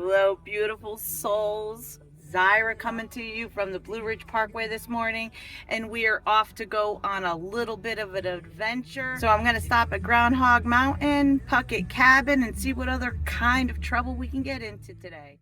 Hello, beautiful souls. Zyra coming to you from the Blue Ridge Parkway this morning, and we are off to go on a little bit of an adventure. So I'm going to stop at Groundhog Mountain, Puckett Cabin, and see what other kind of trouble we can get into today.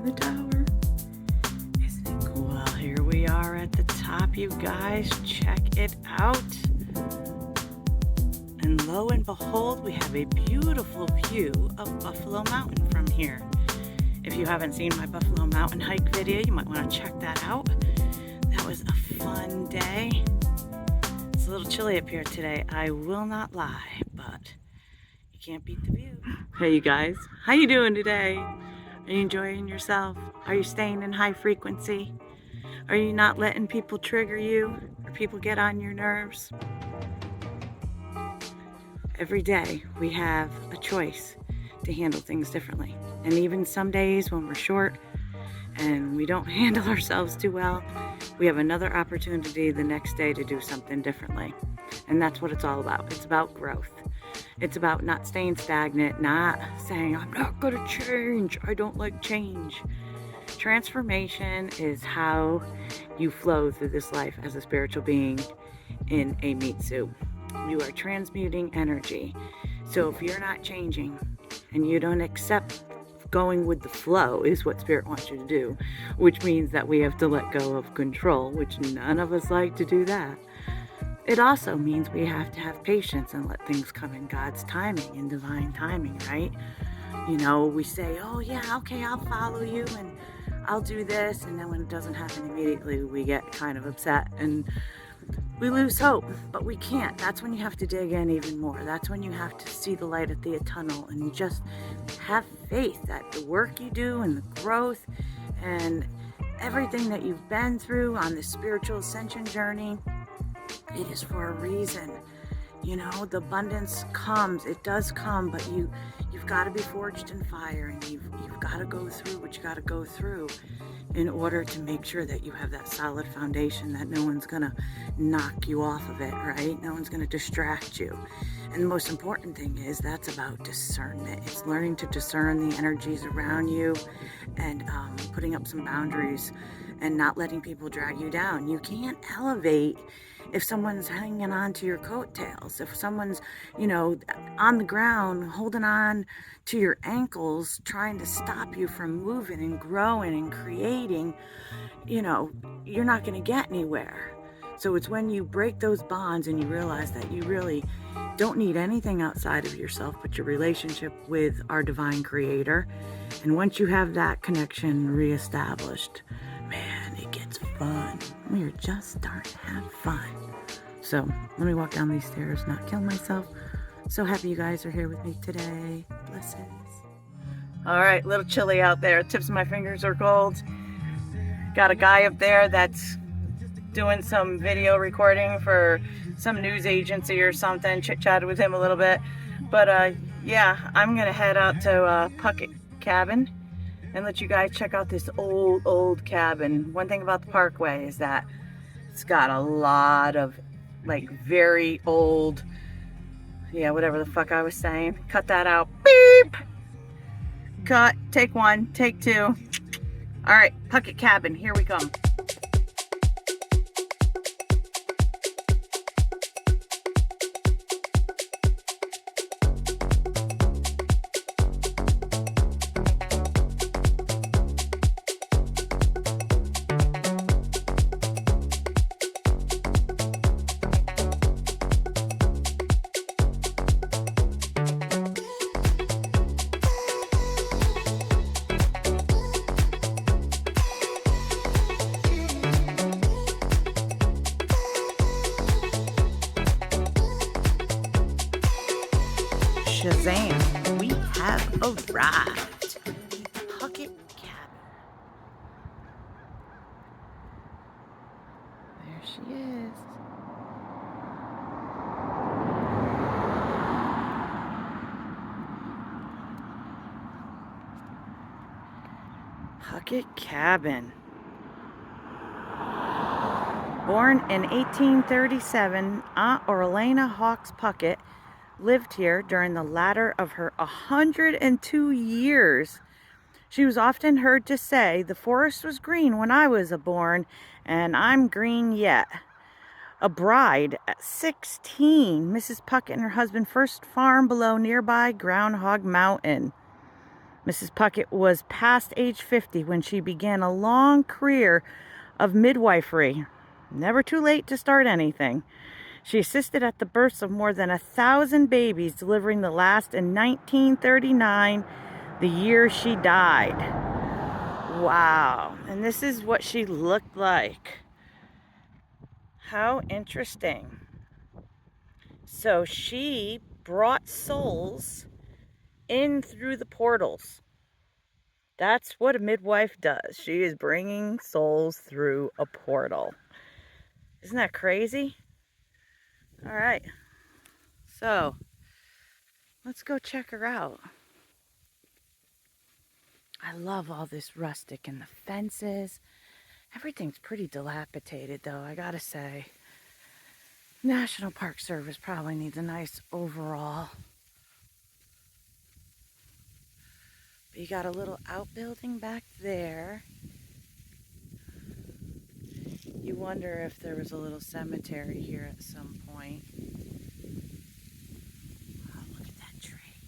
The tower. Isn't it cool? Here we are at the top, you guys. Check it out. And lo and behold, we have a beautiful view of Buffalo Mountain from here. If you haven't seen my Buffalo Mountain hike video, you might want to check that out. That was a fun day. It's a little chilly up here today, I will not lie, but you can't beat the view. Hey you guys, how you doing today? Are you enjoying yourself? Are you staying in high frequency? Are you not letting people trigger you or people get on your nerves? Every day we have a choice to handle things differently. And even some days when we're short and we don't handle ourselves too well, we have another opportunity the next day to do something differently. And that's what it's all about. It's about growth. It's about not staying stagnant, not saying, I'm not gonna change, I don't like change. Transformation is how you flow through this life as a spiritual being in a meat suit. You are transmuting energy. So if you're not changing and you don't accept going with the flow is what Spirit wants you to do, which means that we have to let go of control, which none of us like to do that. It also means we have to have patience and let things come in God's timing, in divine timing, right? You know, we say, oh yeah, okay, I'll follow you and I'll do this. And then when it doesn't happen immediately, we get kind of upset and we lose hope, but we can't. That's when you have to dig in even more. That's when you have to see the light at the tunnel and just have faith that the work you do and the growth and everything that you've been through on this spiritual ascension journey, it is for a reason. You know, the abundance comes, it does come, but you've got to be forged in fire, and you've got to go through what you got to go through in order to make sure that you have that solid foundation, that no one's gonna knock you off of it, right? No one's gonna distract you. And the most important thing is that's about discernment. It's learning to discern the energies around you and putting up some boundaries and not letting people drag you down. You can't elevate if someone's hanging on to your coattails, if someone's, you know, on the ground holding on to your ankles, trying to stop you from moving and growing and creating, you know, you're not going to get anywhere. So it's when you break those bonds and you realize that you really don't need anything outside of yourself but your relationship with our divine creator. And once you have that connection reestablished, man, it gets fun. We are just starting to have fun. So let me walk down these stairs, not kill myself. So happy you guys are here with me today. Blessings. All right, a little chilly out there. Tips of my fingers are cold. Got a guy up there that's doing some video recording for some news agency or something. Chit-chatted with him a little bit. But yeah, I'm gonna head out to Puckett Cabin and let you guys check out this old cabin. One thing about the Parkway is that it's got a lot of like very old, yeah, whatever the fuck I was saying. Cut that out. Beep. Cut. Take one. Take two. All right, Puckett Cabin. Here we come. Shazam! We have arrived. Puckett Cabin. There she is. Puckett Cabin. Born in 1837, Aunt Orlena Hawks Puckett lived here during the latter of her 102 years. She was often heard to say, "The forest was green when I was born, and I'm green yet." A bride at 16, Mrs. Puckett and her husband first farmed below nearby Groundhog Mountain. Mrs. Puckett was past age 50 when she began a long career of midwifery. Never too late to start anything. She assisted at the births of more than 1,000 babies, delivering the last in 1939, the year she died. Wow. And this is what she looked like. How interesting. So she brought souls in through the portals. That's what a midwife does. She is bringing souls through a portal. Isn't that crazy? All right. So let's go check her out. I love all this rustic and the fences. Everything's pretty dilapidated though, I gotta say. National Park Service probably needs a nice overhaul. But you got a little outbuilding back there. You wonder if there was a little cemetery here at some point. Oh, look at that tree.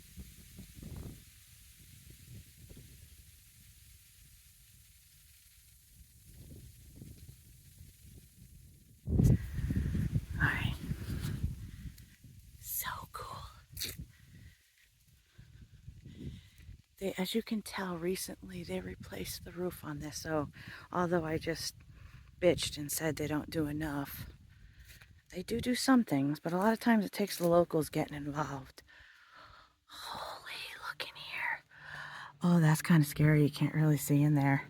Alright. So cool. As you can tell, recently they replaced the roof on this. So although I just bitched and said they don't do enough, they do some things, but a lot of times it takes the locals getting involved. Holy, look in here. Oh, that's kind of scary. You can't really see in there.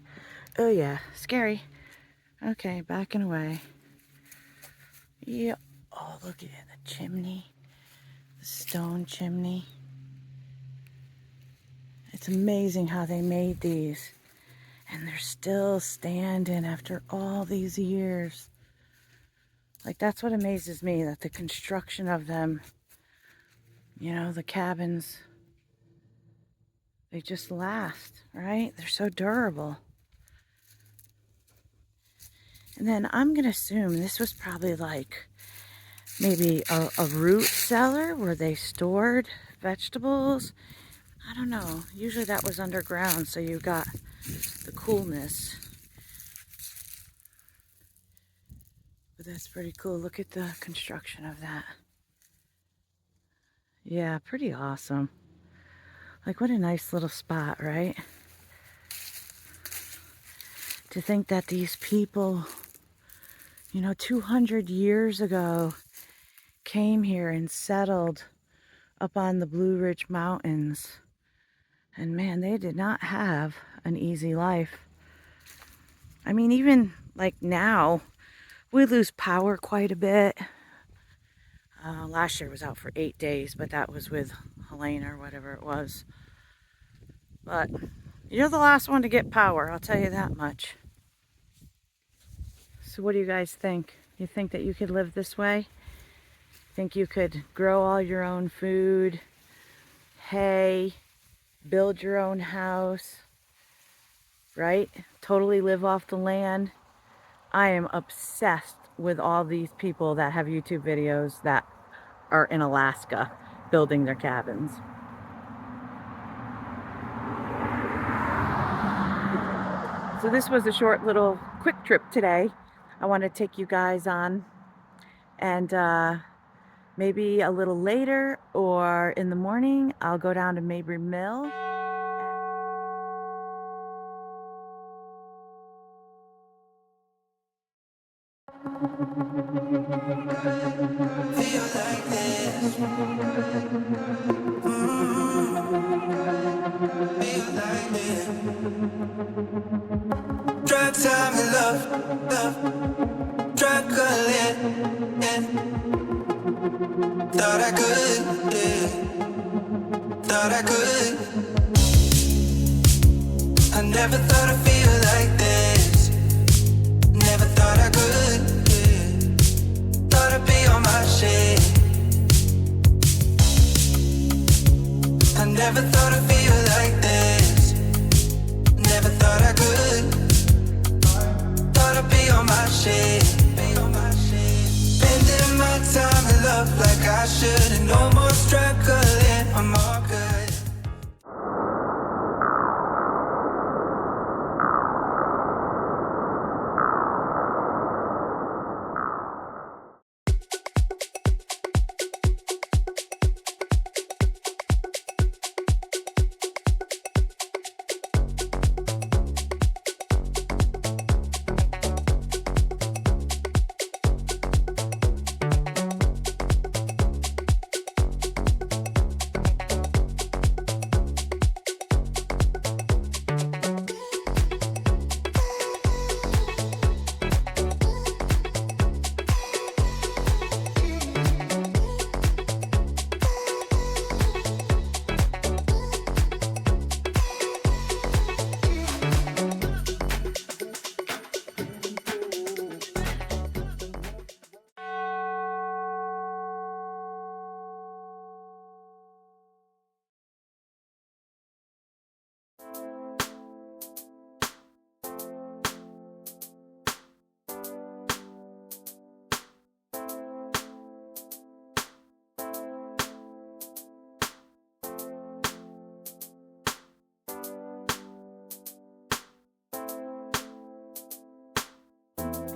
Oh yeah, scary. Okay, backing away. Yeah. Oh, look at it, the chimney. The stone chimney. It's amazing how they made these. And they're still standing after all these years. Like, that's what amazes me, that the construction of them, you know, the cabins, they just last, right? They're so durable. And then I'm going to assume this was probably like maybe a root cellar where they stored vegetables. I don't know. Usually that was underground, so you got the coolness. But that's pretty cool. Look at the construction of that. Yeah, pretty awesome. Like, what a nice little spot, right? To think that these people, you know, 200 years ago came here and settled up on the Blue Ridge Mountains. And man, they did not have an easy life. I mean, even like now, we lose power quite a bit. Last year was out for 8 days, but that was with Helena or whatever it was. But you're the last one to get power, I'll tell you that much. So what do you guys think? You think that you could live this way? Think you could grow all your own food, hay, build your own house, right? Totally live off the land. I am obsessed with all these people that have YouTube videos that are in Alaska building their cabins. So this was a short little quick trip today. I want to take you guys on, and maybe a little later or in the morning I'll go down to Mabry Mill. Feel like this. time in love, struggling. Thought I could, yeah. Thought I could. I never thought I'd feel like this. Never thought I could, yeah. Thought I'd be on my shit. I never thought I'd feel like this. Never thought I could. Thought I'd be on my shit. Spending my time in love like I should. And no more struggling, I'm all good.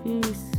Peace.